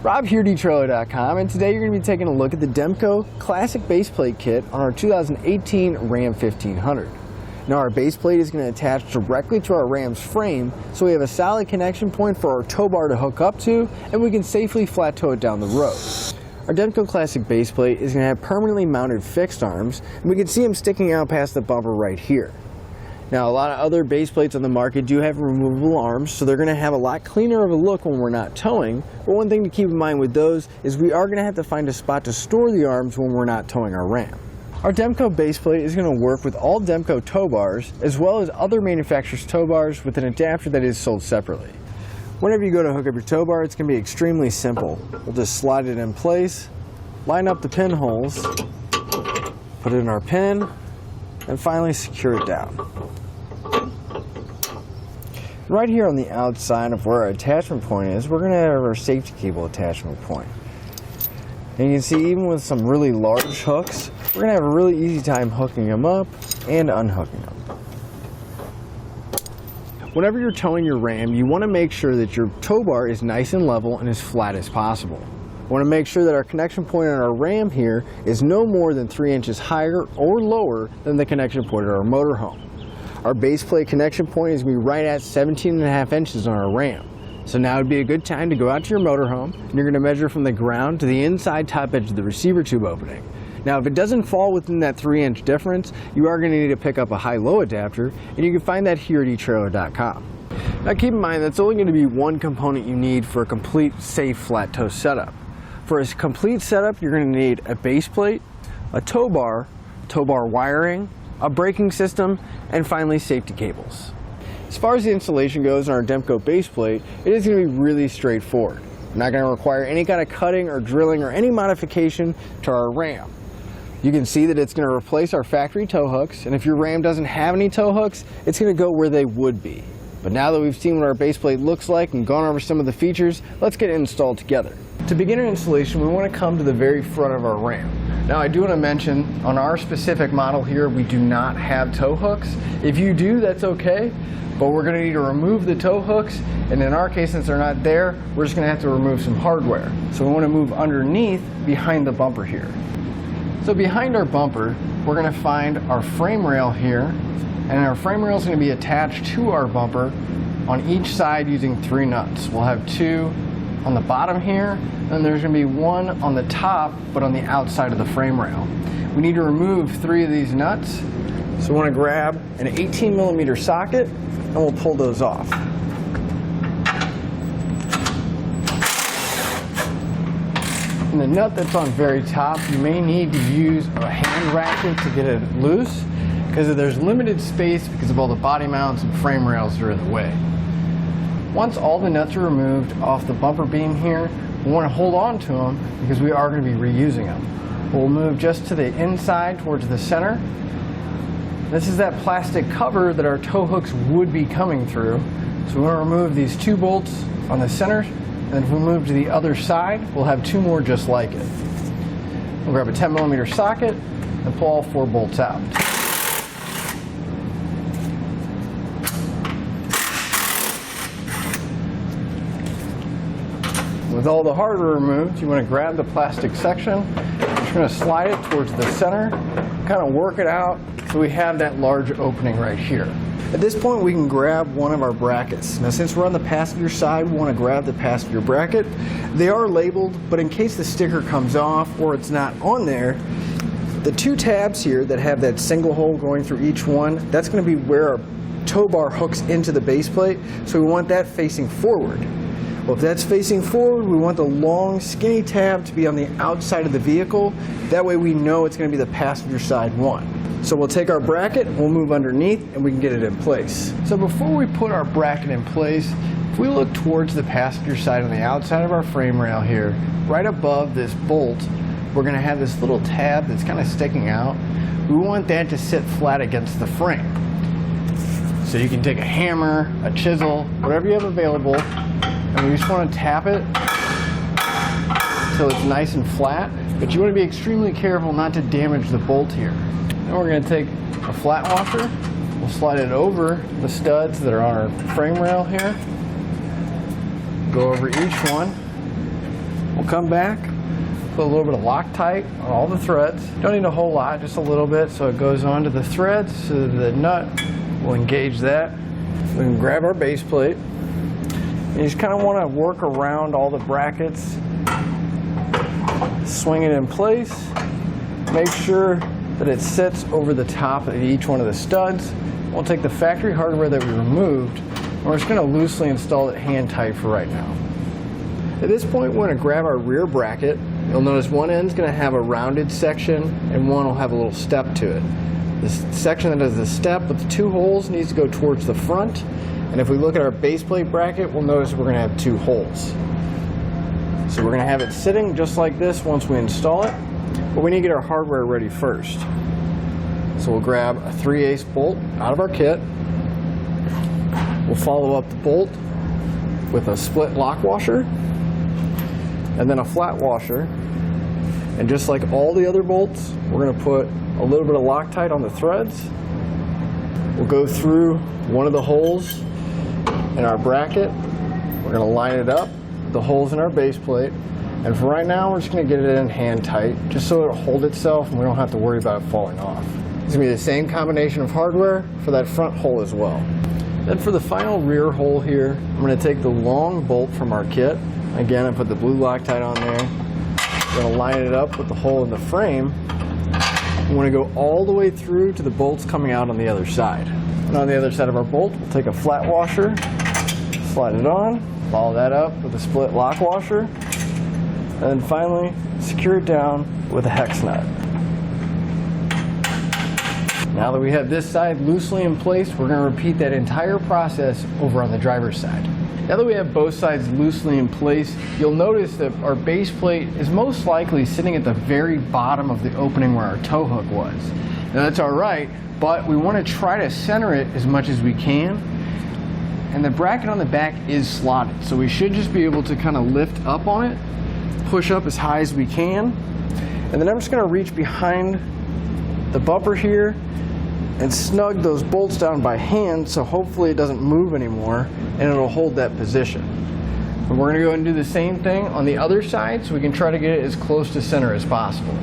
Rob here at etrailer.com, and today you're going to be taking a look at the Demco Classic Base Plate kit on our 2018 Ram 1500. Now our base plate is going to attach directly to our Ram's frame, so we have a solid connection point for our tow bar to hook up to, and we can safely flat tow it down the road. Our Demco Classic Base Plate is going to have permanently mounted fixed arms, and we can see them sticking out past the bumper right here. Now a lot of other base plates on the market do have removable arms, so they're going to have a lot cleaner of a look when we're not towing. But one thing to keep in mind with those is we are going to have to find a spot to store the arms when we're not towing our Ram. Our Demco base plate is going to work with all Demco tow bars as well as other manufacturers' tow bars with an adapter that is sold separately. Whenever you go to hook up your tow bar, it's going to be extremely simple. We'll just slide it in place, line up the pinholes, put it in our pin, and finally secure it down. Right here on the outside of where our attachment point is, we're going to have our safety cable attachment point. And you can see even with some really large hooks, we're going to have a really easy time hooking them up and unhooking them. Whenever you're towing your Ram, you want to make sure that your tow bar is nice and level and as flat as possible. We want to make sure that our connection point on our Ram here is no more than 3 inches higher or lower than the connection point of our motorhome. Our base plate connection point is going to be right at 17.5 inches on our Ram. So now would be a good time to go out to your motorhome and you're going to measure from the ground to the inside top edge of the receiver tube opening. Now if it doesn't fall within that 3-inch difference, you are going to need to pick up a high-low adapter, and you can find that here at etrailer.com. Now keep in mind that's only going to be one component you need for a complete safe flat tow setup. For a complete setup, you're going to need a base plate, a tow bar wiring, a braking system, and finally safety cables. As far as the installation goes on our Demco base plate, it is going to be really straightforward. We're not going to require any kind of cutting or drilling or any modification to our Ram. You can see that it's going to replace our factory tow hooks, and if your Ram doesn't have any tow hooks, it's going to go where they would be. But now that we've seen what our base plate looks like and gone over some of the features, let's get it installed together. To begin our installation, we want to come to the very front of our Ram. Now I do want to mention, on our specific model here, we do not have tow hooks. If you do, that's okay, but we're going to need to remove the tow hooks, and in our case, since they're not there, we're just going to have to remove some hardware. So we want to move underneath behind the bumper here. So behind our bumper, we're going to find our frame rail here, and our frame rail is going to be attached to our bumper on each side using 3 nuts. We'll have 2 on the bottom here, and there's going to be 1 on the top, but on the outside of the frame rail. We need to remove 3 of these nuts, so we want to grab an 18mm socket, and we'll pull those off. And the nut that's on very top, you may need to use a hand ratchet to get it loose, because there's limited space because of all the body mounts and frame rails that are in the way. Once all the nuts are removed off the bumper beam here, we want to hold on to them because we are going to be reusing them. We'll move just to the inside towards the center. This is that plastic cover that our tow hooks would be coming through. So we want to remove these 2 bolts on the center, and if we move to the other side, we'll have 2 more just like it. We'll grab a 10mm socket and pull all 4 bolts out. With all the hardware removed, you want to grab the plastic section, you're just going to slide it towards the center, kind of work it out so we have that large opening right here. At this point we can grab one of our brackets. Now since we're on the passenger side, we want to grab the passenger bracket. They are labeled, but in case the sticker comes off or it's not on there, the 2 tabs here that have that single hole going through each one, that's going to be where our tow bar hooks into the base plate, so we want that facing forward. Well, if that's facing forward, we want the long, skinny tab to be on the outside of the vehicle. That way we know it's going to be the passenger side one. So we'll take our bracket, we'll move underneath, and we can get it in place. So before we put our bracket in place, if we look towards the passenger side on the outside of our frame rail here, right above this bolt, we're going to have this little tab that's kind of sticking out. We want that to sit flat against the frame. So you can take a hammer, a chisel, whatever you have available, and we just want to tap it until it's nice and flat, but you want to be extremely careful not to damage the bolt here. Then we're going to take a flat washer, we'll slide it over the studs that are on our frame rail here, go over each one, we'll We'll come back, put a little bit of Loctite on all the threads. Don't need a whole lot, just a little bit, so it goes onto the threads so the nut will engage that. We can grab our base plate. You just kind of want to work around all the brackets, swing it in place, make sure that it sits over the top of each one of the studs. We'll take the factory hardware that we removed, and we're just going to loosely install it hand tight for right now. At this point, we're going to grab our rear bracket. You'll notice one end's going to have a rounded section and one will have a little step to it. This section that has the step with the 2 holes needs to go towards the front. And if we look at our base plate bracket, we'll notice we're going to have 2 holes. So we're going to have it sitting just like this once we install it, but we need to get our hardware ready first. So we'll grab a 3/8 bolt out of our kit. We'll follow up the bolt with a split lock washer and then a flat washer. And just like all the other bolts, we're going to put a little bit of Loctite on the threads. We'll go through one of the holes in our bracket. We're going to line it up with the holes in our base plate. And for right now, we're just going to get it in hand tight, just so it'll hold itself and we don't have to worry about it falling off. It's going to be the same combination of hardware for that front hole as well. Then for the final rear hole here, I'm going to take the long bolt from our kit. Again, I put the blue Loctite on there. I'm going to line it up with the hole in the frame. We want to go all the way through to the bolts coming out on the other side. And on the other side of our bolt, we'll take a flat washer, slide it on, follow that up with a split lock washer, and then finally secure it down with a hex nut. Now that we have this side loosely in place, we're going to repeat that entire process over on the driver's side. Now that we have both sides loosely in place, you'll notice that our base plate is most likely sitting at the very bottom of the opening where our tow hook was. Now that's alright, but we want to try to center it as much as we can. And the bracket on the back is slotted, so we should just be able to kind of lift up on it, push up as high as we can. And then I'm just going to reach behind the bumper here and snug those bolts down by hand, so hopefully it doesn't move anymore and it'll hold that position. And we're going to go and do the same thing on the other side so we can try to get it as close to center as possible.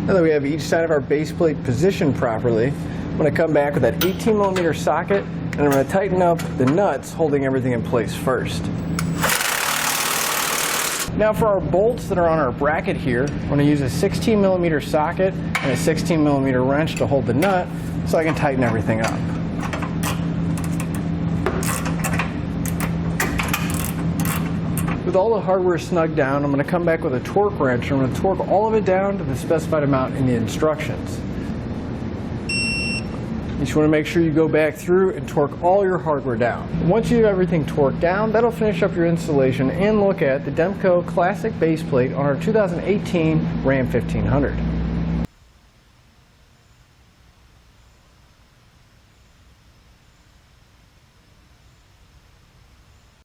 Now that we have each side of our base plate positioned properly, I'm going to come back with that 18mm socket and I'm going to tighten up the nuts holding everything in place first. Now for our bolts that are on our bracket here, I'm going to use a 16mm socket and a 16mm wrench to hold the nut so I can tighten everything up. With all the hardware snugged down, I'm going to come back with a torque wrench and I'm going to torque all of it down to the specified amount in the instructions. You just want to make sure you go back through and torque all your hardware down. Once you have everything torqued down, that'll finish up your installation and look at the Demco Classic Base Plate on our 2018 Ram 1500.